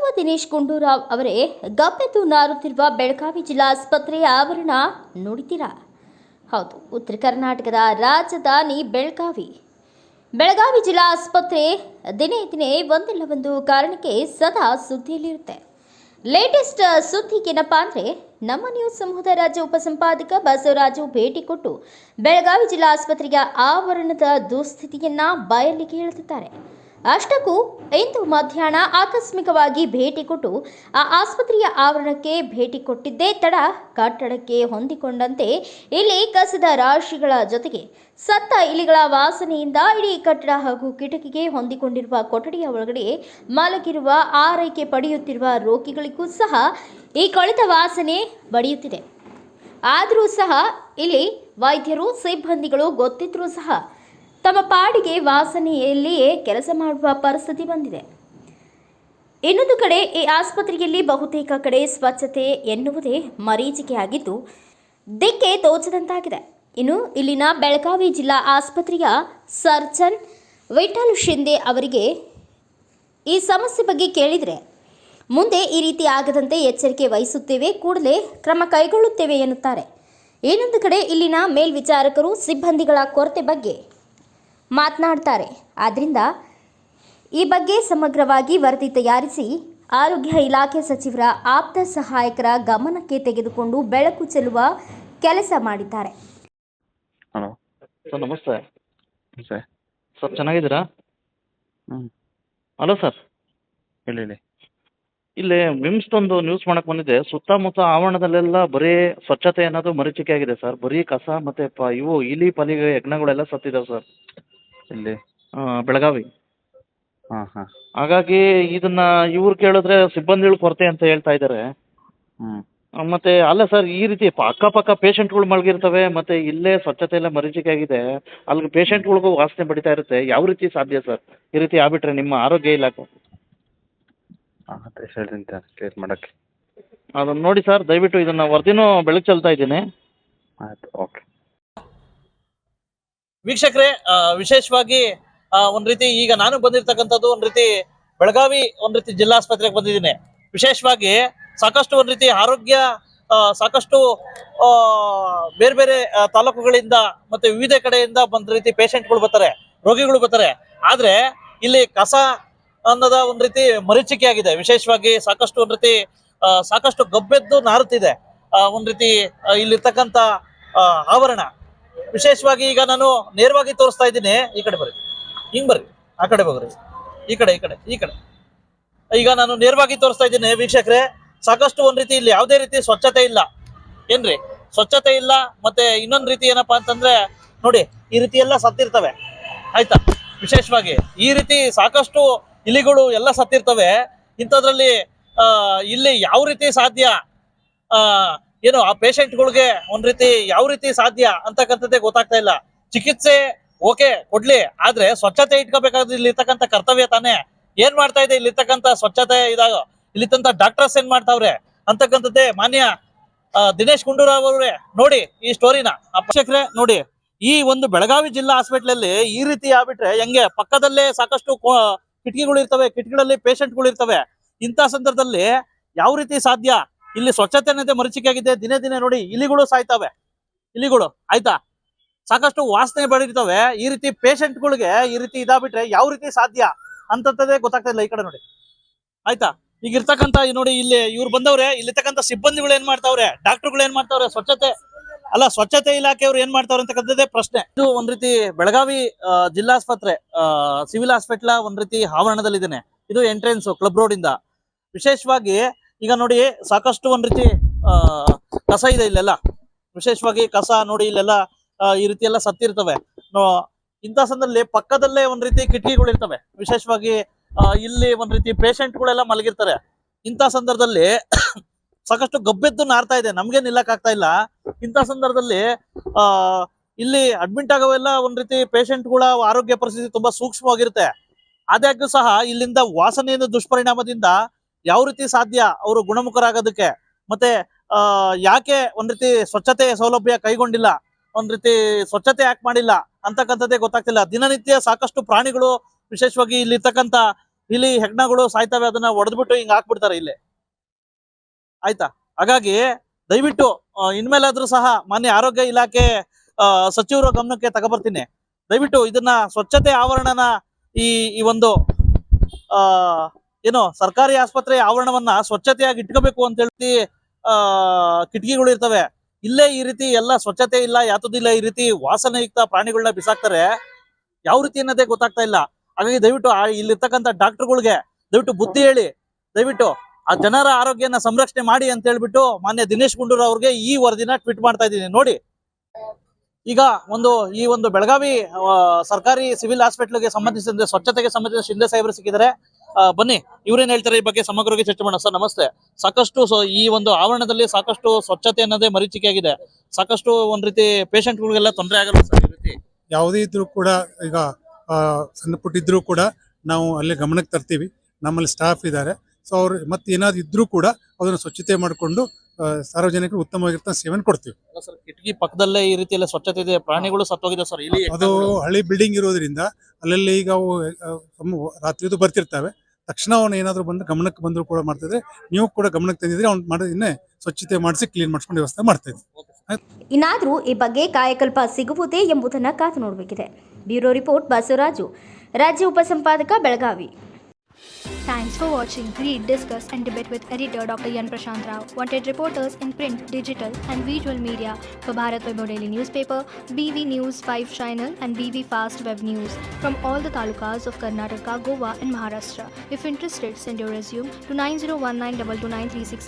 ಸಚಿವ ದಿನೇಶ್ ಗುಂಡೂರಾವ್ ಅವರೇ ಗಬ್ಬೆದ್ದು ನಾರುತ್ತಿರುವ ಬೆಳಗಾವಿ ಜಿಲ್ಲಾ ಆಸ್ಪತ್ರೆಯ ಆವರಣ ನೋಡಿದ್ದೀರಾ? ಹೌದು, ಉತ್ತರ ಕರ್ನಾಟಕದ ರಾಜಧಾನಿ ಬೆಳಗಾವಿ ಜಿಲ್ಲಾ ಆಸ್ಪತ್ರೆ ದಿನೇ ದಿನೇ ಒಂದಿಲ್ಲ ಒಂದು ಕಾರಣಕ್ಕೆ ಸದಾ ಸುದ್ದಿಯಲ್ಲಿರುತ್ತೆ. ಲೇಟೆಸ್ಟ್ ಸುದ್ದಿಗೇನಪ್ಪ ಅಂದರೆ, ನಮ್ಮ ನ್ಯೂಸ್ ಸಮೂಹದ ರಾಜ್ಯ ಉಪಸಂಪಾದಕ ಬಸವರಾಜು ಭೇಟಿ ಕೊಟ್ಟು ಬೆಳಗಾವಿ ಜಿಲ್ಲಾ ಆಸ್ಪತ್ರೆಯ ಆವರಣದ ದುಸ್ಥಿತಿಯನ್ನ ಬಯಲಿಗೆ ಇಳಿದಿದ್ದಾರೆ. ಅಷ್ಟಕ್ಕೂ ಇಂದು ಮಧ್ಯಾಹ್ನ ಆಕಸ್ಮಿಕವಾಗಿ ಭೇಟಿ ಕೊಟ್ಟು ಆ ಆಸ್ಪತ್ರೆಯ ಆವರಣಕ್ಕೆ ಭೇಟಿ ಕೊಟ್ಟಿದ್ದೇ ತಡ ಕಟ್ಟಡಕ್ಕೆ ಹೊಂದಿಕೊಂಡಂತೆ ಇಲ್ಲಿ ಕಸದ ರಾಶಿಗಳ ಜೊತೆಗೆ ಸತ್ತ ಇಲಿಗಳ ವಾಸನೆಯಿಂದ ಇಡೀ ಕಟ್ಟಡ ಹಾಗೂ ಕಿಟಕಿಗೆ ಹೊಂದಿಕೊಂಡಿರುವ ಕೊಠಡಿಯ ಒಳಗಡೆ ಮಲಗಿರುವ ಆರೈಕೆ ಪಡೆಯುತ್ತಿರುವ ರೋಗಿಗಳಿಗೂ ಸಹ ಈ ಕೊಳೆತ ವಾಸನೆ ಬಡಿಯುತ್ತಿದೆ. ಆದರೂ ಸಹ ಇಲ್ಲಿ ವೈದ್ಯರು ಸಿಬ್ಬಂದಿಗಳು ಗೊತ್ತಿದ್ದರೂ ಸಹ ತಮ್ಮ ಪಾಡಿಗೆ ವಾಸನೆಯಲ್ಲಿಯೇ ಕೆಲಸ ಮಾಡುವ ಪರಿಸ್ಥಿತಿ ಬಂದಿದೆ. ಇನ್ನೊಂದು ಕಡೆ ಈ ಆಸ್ಪತ್ರೆಯಲ್ಲಿ ಬಹುತೇಕ ಕಡೆ ಸ್ವಚ್ಛತೆ ಎನ್ನುವುದೇ ಮರೀಚಿಕೆಯಾಗಿದ್ದು ದಿಕ್ಕೆ ತೋಚದಂತಾಗಿದೆ. ಇನ್ನು ಇಲ್ಲಿನ ಬೆಳಗಾವಿ ಜಿಲ್ಲಾ ಆಸ್ಪತ್ರೆಯ ಸರ್ಜನ್ ವಿಠಲ್ ಶಿಂದೆ ಅವರಿಗೆ ಈ ಸಮಸ್ಯೆ ಬಗ್ಗೆ ಕೇಳಿದರೆ, ಮುಂದೆ ಈ ರೀತಿ ಆಗದಂತೆ ಎಚ್ಚರಿಕೆ ವಹಿಸುತ್ತೇವೆ, ಕೂಡಲೇ ಕ್ರಮ ಕೈಗೊಳ್ಳುತ್ತೇವೆ ಎನ್ನುತ್ತಾರೆ. ಇನ್ನೊಂದು ಕಡೆ ಇಲ್ಲಿನ ಮೇಲ್ವಿಚಾರಕರು ಸಿಬ್ಬಂದಿಗಳ ಕೊರತೆ ಬಗ್ಗೆ ಮಾತನಾಡ್ತಾರೆ. ಆದ್ದರಿಂದ ಈ ಬಗ್ಗೆ ಸಮಗ್ರವಾಗಿ ವರದಿ ತಯಾರಿಸಿ ಆರೋಗ್ಯ ಇಲಾಖೆ ಸಚಿವರ ಆಪ್ತ ಸಹಾಯಕರ ಗಮನಕ್ಕೆ ತೆಗೆದುಕೊಂಡು ಬೆಳಕು ಚೆಲ್ಲುವ ಕೆಲಸ ಮಾಡಿದ್ದಾರೆ. ಹಲೋ ಸರ್, ನಮಸ್ತೆ ಸರ್, ಚೆನ್ನಾಗಿದ್ದೀರಾ? ಹಲೋ ಸರ್, ಹೇಳಿ. ಇಲ್ಲಿ ವಿಮ್ಸ್ದೊಂದು ನ್ಯೂಸ್ ಮಾಡಕ್ಕೆ ಬಂದಿದ್ದೆ. ಸುತ್ತಮುತ್ತ ಆವರಣದಲ್ಲೆಲ್ಲ ಬರೀ ಸ್ವಚ್ಛತೆ ಅನ್ನೋದು ಮರೀಚಿಕೆ ಆಗಿದೆ ಸರ್. ಬರೀ ಕಸ ಮತ್ತು ಇವು ಇಲಿ ಪಲಿಗೆ ಹೆಗ್ಣಗಳೆಲ್ಲ ಸತ್ತಿದ್ದಾವೆ ಸರ್ ಇಲ್ಲಿ ಬೆಳಗಾವಿ. ಹಾಗಾಗಿ ಇದನ್ನು ಇವ್ರು ಕೇಳಿದ್ರೆ ಸಿಬ್ಬಂದಿಗಳ ಕೊರತೆ ಅಂತ ಹೇಳ್ತಾ ಇದ್ದಾರೆ. ಮತ್ತು ಅಲ್ಲ ಸರ್, ಈ ರೀತಿ ಅಕ್ಕಪಕ್ಕ ಪೇಷಂಟ್ಗಳು ಮಲಗಿರ್ತವೆ ಮತ್ತು ಇಲ್ಲೇ ಸ್ವಚ್ಛತೆ ಎಲ್ಲ ಮರೀಚಿಕೆ ಆಗಿದೆ. ಅಲ್ಲಿಗೆ ಪೇಷಂಟ್ಗಳಿಗೂ ವಾಸನೆ ಬಡಿತಾ ಇರುತ್ತೆ. ಯಾವ ರೀತಿ ಸಾಧ್ಯ ಸರ್ ಈ ರೀತಿ ಆಗ್ಬಿಟ್ರೆ ನಿಮ್ಮ ಆರೋಗ್ಯ ಇಲಾಖೆ? ಕ್ಲಿಯರ್ ಮಾಡೋಕ್ಕೆ ಅದನ್ನು ನೋಡಿ ಸರ್, ದಯವಿಟ್ಟು ಇದನ್ನು ವರದಿನೂ ಬೆಳಕು ಚೆಲ್ತಾ ಇದ್ದೀನಿ. ಆಯಿತು, ಓಕೆ. ವೀಕ್ಷಕರೇ, ವಿಶೇಷವಾಗಿ ಒಂದು ರೀತಿ ಈಗ ನಾನು ಬಂದಿರತಕ್ಕಂಥದ್ದು ಒಂದು ರೀತಿ ಬೆಳಗಾವಿ ಒಂದು ರೀತಿ ಜಿಲ್ಲಾಸ್ಪತ್ರೆಗೆ ಬಂದಿದ್ದೀನಿ. ವಿಶೇಷವಾಗಿ ಸಾಕಷ್ಟು ಒಂದು ರೀತಿ ಆರೋಗ್ಯ ಸಾಕಷ್ಟು ಬೇರೆ ಬೇರೆ ತಾಲೂಕುಗಳಿಂದ ಮತ್ತೆ ವಿವಿಧ ಕಡೆಯಿಂದ ಬಂದ ರೀತಿ ಪೇಷಂಟ್ಗಳು ಬರ್ತಾರೆ, ರೋಗಿಗಳು ಬರ್ತಾರೆ. ಆದ್ರೆ ಇಲ್ಲಿ ಕಸ ಅನ್ನೋದ ಒಂದು ರೀತಿ ಮರೀಚಿಕೆ ಆಗಿದೆ. ವಿಶೇಷವಾಗಿ ಸಾಕಷ್ಟು ಒಂದು ರೀತಿ ಸಾಕಷ್ಟು ಗಬ್ಬೆದ್ದು ನಾರುತ್ತಿದೆ ಒಂದು ರೀತಿ ಇಲ್ಲಿರ್ತಕ್ಕಂಥ ಆವರಣ. ವಿಶೇಷವಾಗಿ ಈಗ ನಾನು ನೇರವಾಗಿ ತೋರಿಸ್ತಾ ಇದ್ದೀನಿ. ಈ ಕಡೆ ಬರ್ರಿ, ಹಿಂಗ್ ಬರ್ರಿ, ಆ ಕಡೆ ಹೋಗ್ರಿ, ಈ ಕಡೆ ಈಗ ನಾನು ನೇರವಾಗಿ ತೋರಿಸ್ತಾ ಇದ್ದೀನಿ. ವೀಕ್ಷಕರೇ, ಸಾಕಷ್ಟು ಒಂದ್ ರೀತಿ ಇಲ್ಲಿ ಯಾವುದೇ ರೀತಿ ಸ್ವಚ್ಛತೆ ಇಲ್ಲ ಏನ್ರಿ, ಸ್ವಚ್ಛತೆ ಇಲ್ಲ. ಮತ್ತೆ ಇನ್ನೊಂದು ರೀತಿ ಏನಪ್ಪಾ ಅಂತಂದ್ರೆ ನೋಡಿ, ಈ ರೀತಿ ಎಲ್ಲ ಸತ್ತಿರ್ತವೆ, ಆಯ್ತಾ. ವಿಶೇಷವಾಗಿ ಈ ರೀತಿ ಸಾಕಷ್ಟು ಇಲಿಗಳು ಎಲ್ಲ ಸತ್ತಿರ್ತವೆ. ಇಂಥದ್ರಲ್ಲಿ ಇಲ್ಲಿ ಯಾವ ರೀತಿ ಸಾಧ್ಯ, ಏನು ಆ ಪೇಷಂಟ್ಗಳಿಗೆ ಒಂದ್ ರೀತಿ ಯಾವ ರೀತಿ ಸಾಧ್ಯ ಅಂತಕ್ಕಂಥದ್ದೇ ಗೊತ್ತಾಗ್ತಾ ಇಲ್ಲ. ಚಿಕಿತ್ಸೆ ಓಕೆ ಕೊಡ್ಲಿ, ಆದ್ರೆ ಸ್ವಚ್ಛತೆ ಇಟ್ಕೋಬೇಕಾದ್ರೆ ಇಲ್ಲಿರ್ತಕ್ಕಂಥ ಕರ್ತವ್ಯ ತಾನೇ. ಏನ್ ಮಾಡ್ತಾ ಇದೆ ಇಲ್ಲಿರ್ತಕ್ಕಂಥ ಸ್ವಚ್ಛತೆ ಇದಾಗ ಇಲ್ಲಿತ್ತಂತ ಡಾಕ್ಟರ್ಸ್ ಏನ್ ಮಾಡ್ತಾವ್ರೆ ಅಂತಕ್ಕಂಥದ್ದೇ ಮಾನ್ಯ ದಿನೇಶ್ ಗುಂಡೂರಾವ್ ಅವರೇ ನೋಡಿ ಈ ಸ್ಟೋರಿನ. ಅಪೇಕ್ಷಕರೇ ನೋಡಿ, ಈ ಒಂದು ಬೆಳಗಾವಿ ಜಿಲ್ಲಾ ಹಾಸ್ಪಿಟಲ್ ಅಲ್ಲಿ ಈ ರೀತಿ ಆಗ್ಬಿಟ್ರೆ ಹೆಂಗೆ? ಪಕ್ಕದಲ್ಲೇ ಸಾಕಷ್ಟು ಕಿಟಕಿಗಳು ಇರ್ತವೆ, ಕಿಟಕಿಗಳಲ್ಲಿ ಪೇಷಂಟ್ಗಳು ಇರ್ತವೆ. ಇಂಥ ಸಂದರ್ಭದಲ್ಲಿ ಯಾವ ರೀತಿ ಸಾಧ್ಯ? ಇಲ್ಲಿ ಸ್ವಚ್ಛತೆ ಅನ್ನೋದೇ ಮರೀಚಿಕೆ ಆಗಿದೆ. ದಿನೇ ದಿನೇ ನೋಡಿ ಇಲಿಗಳು ಸಾಯ್ತವೆ, ಇಲಿಗಳು, ಆಯ್ತಾ. ಸಾಕಷ್ಟು ವಾಸನೆ ಬಡಿರ್ತವೆ. ಈ ರೀತಿ ಪೇಷಂಟ್ಗಳಿಗೆ ಈ ರೀತಿ ಇದಾಗ್ಬಿಟ್ರೆ ಯಾವ ರೀತಿ ಸಾಧ್ಯ ಅಂತದೇ ಗೊತ್ತಾಗ್ತಾ ಇಲ್ಲ. ಈ ಕಡೆ ನೋಡಿ, ಆಯ್ತಾ. ಈಗ ಇರ್ತಕ್ಕಂಥ ನೋಡಿ, ಇಲ್ಲಿ ಇವ್ರು ಬಂದವ್ರೆ, ಇಲ್ಲಿರ್ತಕ್ಕಂಥ ಸಿಬ್ಬಂದಿಗಳು ಏನ್ ಮಾಡ್ತಾವ್ರೆ, ಡಾಕ್ಟರ್ಗಳು ಏನ್ ಮಾಡ್ತಾವ್ರೆ, ಸ್ವಚ್ಛತೆ ಇಲಾಖೆಯವ್ರು ಏನ್ ಮಾಡ್ತಾವ್ರೆ ಅಂತಕ್ಕಂಥದ್ದೇ ಪ್ರಶ್ನೆ. ಇದು ಒಂದ್ ರೀತಿ ಬೆಳಗಾವಿ ಜಿಲ್ಲಾಸ್ಪತ್ರೆ ಸಿವಿಲ್ ಹಾಸ್ಪಿಟಲ್ ಒಂದ್ ರೀತಿ ಆವರಣದಲ್ಲಿದ್ದೇನೆ. ಇದು ಎಂಟ್ರೆನ್ಸ್ ಕ್ಲಬ್ ರೋಡ್ ಇಂದ. ವಿಶೇಷವಾಗಿ ಈಗ ನೋಡಿ, ಸಾಕಷ್ಟು ಒಂದ್ ರೀತಿ ಕಸ ಇದೆ ಇಲ್ಲೆಲ್ಲ. ವಿಶೇಷವಾಗಿ ಕಸ ನೋಡಿ, ಇಲ್ಲೆಲ್ಲ ಈ ರೀತಿ ಎಲ್ಲ ಸತ್ತಿರ್ತವೆ. ಇಂಥ ಸಂದರ್ಭದಲ್ಲಿ ಪಕ್ಕದಲ್ಲೇ ಒಂದ್ ರೀತಿ ಕಿಟಕಿಗಳು ಇರ್ತವೆ. ವಿಶೇಷವಾಗಿ ಇಲ್ಲಿ ಒಂದ್ ರೀತಿ ಪೇಷಂಟ್ಗಳೆಲ್ಲ ಮಲಗಿರ್ತಾರೆ. ಇಂಥ ಸಂದರ್ಭದಲ್ಲಿ ಸಾಕಷ್ಟು ಗಬ್ಬೆದ್ದು ನಾರ್ತಾ ಇದೆ, ನಮ್ಗೆ ನಿಲ್ಲಕ್ ಆಗ್ತಾ ಇಲ್ಲ. ಇಂಥ ಸಂದರ್ಭದಲ್ಲಿ ಇಲ್ಲಿ ಅಡ್ಮಿಟ್ ಆಗೋವೆಲ್ಲ ಒಂದ್ ರೀತಿ ಪೇಷಂಟ್ಗಳ ಆರೋಗ್ಯ ಪರಿಸ್ಥಿತಿ ತುಂಬಾ ಸೂಕ್ಷ್ಮವಾಗಿರುತ್ತೆ. ಆದಾಗ್ಯೂ ಸಹ ಇಲ್ಲಿಂದ ವಾಸನೆಯಿಂದ ದುಷ್ಪರಿಣಾಮದಿಂದ ಯಾವ ರೀತಿ ಸಾಧ್ಯ ಅವರು ಗುಣಮುಖರಾಗೋದಕ್ಕೆ? ಮತ್ತೆ ಯಾಕೆ ಒಂದ್ ರೀತಿ ಸ್ವಚ್ಛತೆ ಸೌಲಭ್ಯ ಕೈಗೊಂಡಿಲ್ಲ, ಒಂದ್ ರೀತಿ ಸ್ವಚ್ಛತೆ ಯಾಕೆ ಮಾಡಿಲ್ಲ ಅಂತಕ್ಕಂಥದ್ದೇ ಗೊತ್ತಾಗ್ತಿಲ್ಲ. ದಿನನಿತ್ಯ ಸಾಕಷ್ಟು ಪ್ರಾಣಿಗಳು, ವಿಶೇಷವಾಗಿ ಇಲ್ಲಿರ್ತಕ್ಕಂಥ ಇಲ್ಲಿ ಹೆಗ್ಣಗಳು ಸಾಯ್ತವೆ, ಅದನ್ನ ಹೊಡೆದ್ಬಿಟ್ಟು ಹಿಂಗ್ ಹಾಕ್ಬಿಡ್ತಾರೆ ಇಲ್ಲಿ, ಆಯ್ತಾ. ಹಾಗಾಗಿ ದಯವಿಟ್ಟು ಇನ್ಮೇಲಾದ್ರೂ ಸಹ ಮಾನ್ಯ ಆರೋಗ್ಯ ಇಲಾಖೆ ಸಚಿವರ ಗಮನಕ್ಕೆ ತಗೊಬರ್ತೀನಿ. ದಯವಿಟ್ಟು ಇದನ್ನ ಸ್ವಚ್ಛತೆ ಆವರಣನ ಈ ಒಂದು ಏನು ಸರ್ಕಾರಿ ಆಸ್ಪತ್ರೆ ಆವರಣವನ್ನ ಸ್ವಚ್ಛತೆಯಾಗಿ ಇಟ್ಕೋಬೇಕು ಅಂತ ಹೇಳಿ ಕಿಟಕಿಗಳು ಇರ್ತವೆ. ಇಲ್ಲೇ ಈ ರೀತಿ ಎಲ್ಲ ಸ್ವಚ್ಛತೆ ಇಲ್ಲ, ಯಾತದಿಲ್ಲ, ಈ ರೀತಿ ವಾಸನೆಯುಕ್ತ ಪ್ರಾಣಿಗಳನ್ನ ಬಿಸಾಕ್ತಾರೆ. ಯಾವ ರೀತಿ ಅನ್ನೋದೇ ಗೊತ್ತಾಗ್ತಾ ಇಲ್ಲ. ಹಾಗಾಗಿ ದಯವಿಟ್ಟು ಇಲ್ಲಿರ್ತಕ್ಕಂಥ ಡಾಕ್ಟರ್ಗಳಿಗೆ ದಯವಿಟ್ಟು ಬುದ್ಧಿ ಹೇಳಿ, ದಯವಿಟ್ಟು ಆ ಜನರ ಆರೋಗ್ಯನ ಸಂರಕ್ಷಣೆ ಮಾಡಿ ಅಂತ ಹೇಳ್ಬಿಟ್ಟು ಮಾನ್ಯ ದಿನೇಶ್ ಗುಂಡೂರಾವ್ ಅವ್ರಿಗೆ ಈ ವರದಿನ ಟ್ವೀಟ್ ಮಾಡ್ತಾ ಇದ್ದೀನಿ. ನೋಡಿ, ಈಗ ಈ ಒಂದು ಬೆಳಗಾವಿ ಸರ್ಕಾರಿ ಸಿವಿಲ್ ಹಾಸ್ಪಿಟಲ್ಗೆ ಸಂಬಂಧಿಸಿದಂತೆ ಸ್ವಚ್ಛತೆಗೆ ಸಂಬಂಧಿಸಿದ ಶಿಂದೆ ಸಾಹೇಬರು ಸಿಕ್ಕಿದ್ದಾರೆ. ಬನ್ನಿ, ಇವ್ರೇನ್ ಹೇಳ್ತಾರೆ ಈ ಬಗ್ಗೆ ಸಮಗ್ರವಾಗಿ ಚರ್ಚೆ ಮಾಡೋಣ. ಸರ್ ನಮಸ್ತೆ. ಸಾಕಷ್ಟು ಈ ಒಂದು ಆವರಣದಲ್ಲಿ ಸಾಕಷ್ಟು ಸ್ವಚ್ಛತೆ ಅನ್ನೋದೇ ಮರೀಚಿಕೆಯಾಗಿದೆ. ಸಾಕಷ್ಟು ಒಂದ್ ರೀತಿ ಪೇಷಂಟ್ಗಳಿಗೆಲ್ಲ ತೊಂದರೆ ಆಗಲ್ಲ ಸರ್ ಈ ರೀತಿ? ಯಾವುದೇ ಇದ್ರೂ ಕೂಡ ಈಗ ಸಣ್ಣ ಪುಟ್ಟ ಇದ್ರೂ ಕೂಡ ನಾವು ಅಲ್ಲೇ ಗಮನಕ್ಕೆ ತರ್ತೀವಿ. ನಮ್ಮಲ್ಲಿ ಸ್ಟಾಫ್ ಇದ್ದಾರೆ. ಸೊ ಅವ್ರು ಮತ್ತೆ ಏನಾದ್ರು ಇದ್ರೂ ಕೂಡ ಅದನ್ನು ಸ್ವಚ್ಛತೆ ಮಾಡಿಕೊಂಡು ಸಾರ್ವಜನಿಕರು ಉತ್ತಮವಾಗಿರ್ತ ಸೇವೆಯನ್ನು ಕೊಡ್ತೀವಿ. ಸರ್ ಕಿಟಕಿ ಪಕ್ಕದಲ್ಲೇ ಈ ರೀತಿ ಎಲ್ಲ ಸ್ವಚ್ಛತೆ ಇದೆ, ಪ್ರಾಣಿಗಳು ಸತ್ತೋಗಿದೆ ಸರ್ ಇಲ್ಲಿ. ಅದು ಹಳಿ ಬಿಲ್ಡಿಂಗ್ ಇರೋದ್ರಿಂದ ಅಲ್ಲಲ್ಲಿ ಈಗ ಅವು ರಾತ್ರಿದು ಬರ್ತಿರ್ತವೆ. ತಕ್ಷಣ ಅವನು ಏನಾದ್ರು ಬಂದು ಗಮನಕ್ಕೆ ಬಂದ್ರು ಕೂಡ ಮಾಡ್ತಿದ್ರೆ, ನೀವು ಕೂಡ ಗಮನಕ್ಕೆ ತಂದಿದ್ರೆ ಅವ್ನು ಮಾಡೋದನ್ನೇ ಸ್ವಚ್ಛತೆ ಮಾಡಿಸಿ ಕ್ಲೀನ್ ಮಾಡಿಸ್ಕೊಂಡು ವ್ಯವಸ್ಥೆ ಮಾಡ್ತಾ ಇದ್ವಿ. ಇನ್ನಾದರೂ ಈ ಬಗ್ಗೆ ಕಾಯಕಲ್ಪ ಸಿಗುವುದೇ ಎಂಬುದನ್ನು ಕಾದು ನೋಡಬೇಕಿದೆ. ಬ್ಯೂರೋ ರಿಪೋರ್ಟ್ ಬಸವರಾಜು, ರಾಜ್ಯ ಉಪಸಂಪಾದಕ, Belagavi. Thanks for watching. Read, discuss and debate with editor Dr. Yan Prashant Rao. Wanted reporters in print, digital and visual media for Bharat Vaibhav Daily Newspaper, BV News 5 Channel and BV Fast Web News from all the talukas of Karnataka, Goa and Maharashtra. If interested, send your resume to 9019229366